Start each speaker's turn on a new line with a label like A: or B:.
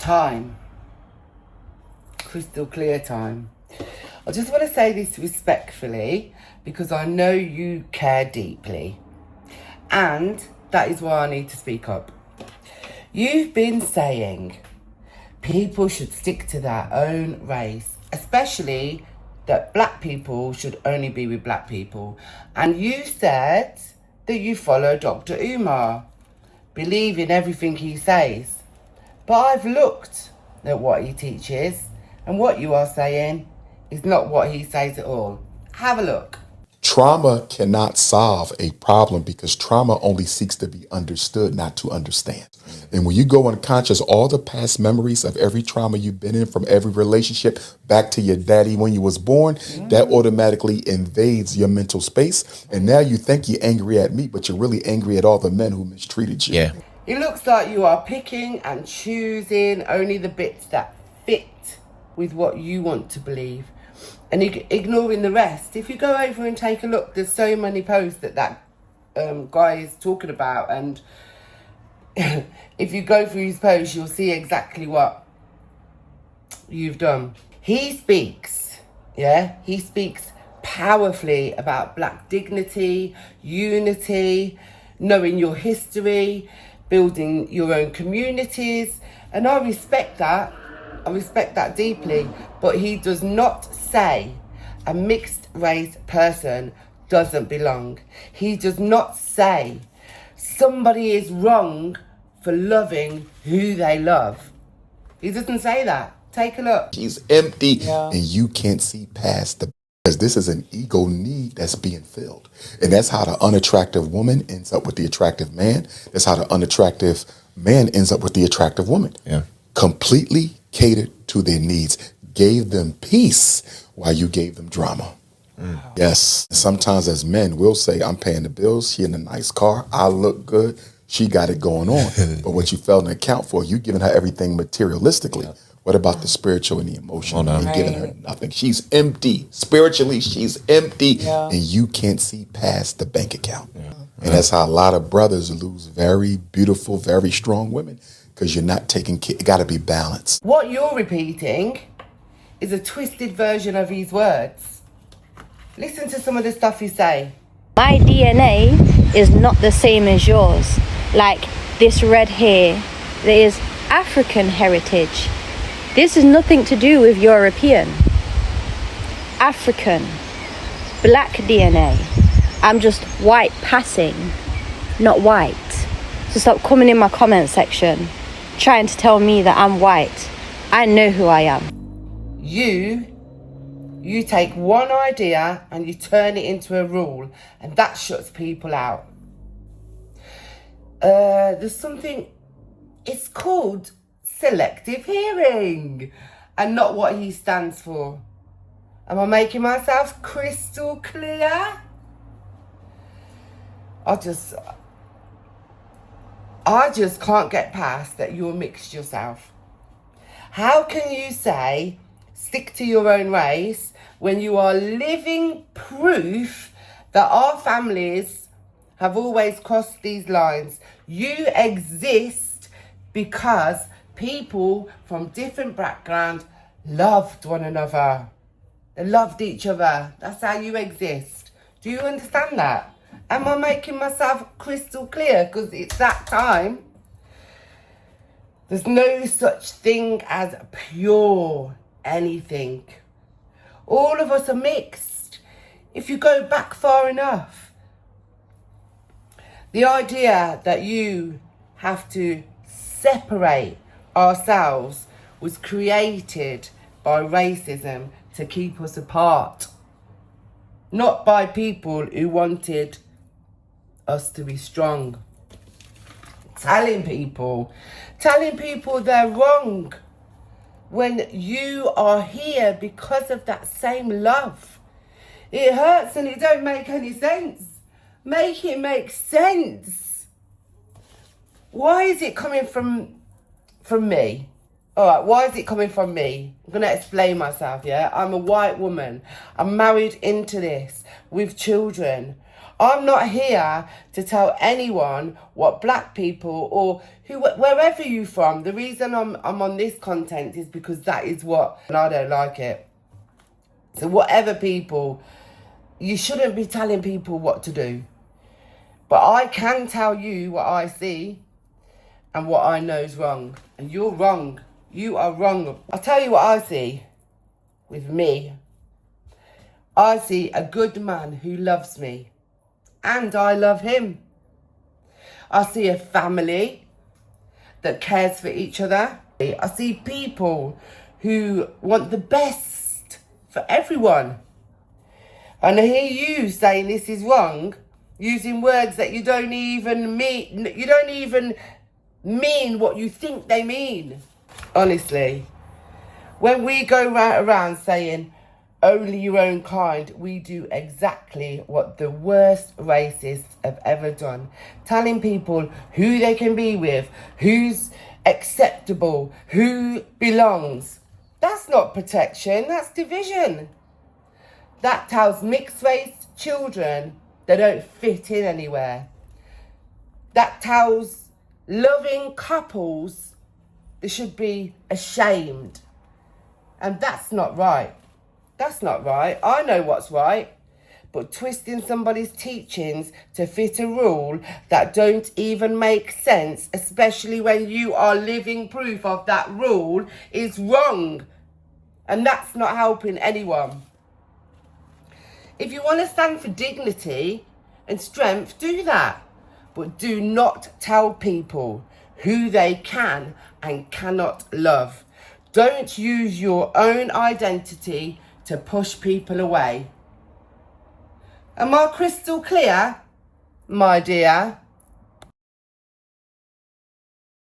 A: time. Crystal clear time. I just want to say this respectfully because I know you care deeply. And that is why I need to speak up. You've been saying people should stick to their own race, especially that black people should only be with black people. And you said that you follow Dr Umar, believe in everything he says. But I've looked at what he teaches, and what you are saying is not what he says at all. Have a look.
B: Trauma cannot solve a problem because trauma only seeks to be understood, not to understand. And when you go unconscious, all the past memories of every trauma you've been in, from every relationship back to your daddy when you was born, that automatically invades your mental space. And now you think you're angry at me, but you're really angry at all the men who mistreated you.
C: Yeah.
A: It looks like you are picking and choosing only the bits that fit with what you want to believe, and ignoring the rest. If you go over and take a look, there's so many posts that guy is talking about, and if you go through his posts, you'll see exactly what you've done. He speaks powerfully about black dignity, unity, knowing your history, building your own communities, and I respect that. I respect that deeply, but he does not say a mixed race person doesn't belong. He does not say somebody is wrong for loving who they love. He doesn't say that. Take a look.
B: She's empty, and you can't see past the, because this is an ego need that's being filled. And that's how the unattractive woman ends up with the attractive man. That's how the unattractive man ends up with the attractive woman.
C: Yeah.
B: Completely catered to their needs, gave them peace while you gave them drama. Yes. Sometimes as men, we'll say, I'm paying the bills, she in a nice car, I look good, she got it going on. But what you failed to account for, you giving her everything materialistically. Yeah. What about the spiritual and the emotional? You're giving her nothing. She's empty. Spiritually, she's empty. And you can't see past the bank account. And that's how a lot of brothers lose very beautiful, very strong women, because you're not taking care. It got to be balanced.
A: What you're repeating is a twisted version of his words. Listen to some of the stuff you say.
D: My DNA is not the same as yours. Like this red hair, there is African heritage. This has nothing to do with European. African, black DNA. I'm just white passing, not white. So stop coming in my comment section trying to tell me that I'm white. I know who I am.
A: You take one idea and you turn it into a rule, and that shuts people out. There's something, it's called selective hearing, and not what he stands for. Am I making myself crystal clear? I just can't get past that you're mixed yourself. How can you say stick to your own race when you are living proof that our families have always crossed these lines? You exist because people from different backgrounds loved one another. They loved each other. That's how you exist. Do you understand that? Am I making myself crystal clear? Because it's that time. There's no such thing as pure anything. All of us are mixed. If you go back far enough, the idea that you have to separate ourselves was created by racism to keep us apart, not by people who wanted us to be strong. Telling people they're wrong when you are here because of that same love. It hurts and it don't make any sense. Make it make sense. Why is it coming from me? All right, why is it coming from me? I'm going to explain myself, yeah? I'm a white woman. I'm married into this with children. I'm not here to tell anyone what black people or wherever you're from. The reason I'm on this content is because that is what, and I don't like it. So whatever people, you shouldn't be telling people what to do. But I can tell you what I see and what I know is wrong. And you're wrong. You are wrong. I'll tell you what I see with me. I see a good man who loves me. And I love him. I see a family that cares for each other. I see people who want the best for everyone. And I hear you saying this is wrong, using words that you don't even mean. You don't even mean what you think they mean. Honestly, when we go right around saying only your own kind, we do exactly what the worst racists have ever done. Telling people who they can be with, who's acceptable, who belongs. That's not protection, that's division. That tells mixed race children they don't fit in anywhere. That tells loving couples they should be ashamed. And that's not right. That's not right. I know what's right. But twisting somebody's teachings to fit a rule that don't even make sense, especially when you are living proof of that rule, is wrong. And that's not helping anyone. If you want to stand for dignity and strength, do that. But do not tell people who they can and cannot love. Don't use your own identity to push people away. Am I crystal clear, my dear?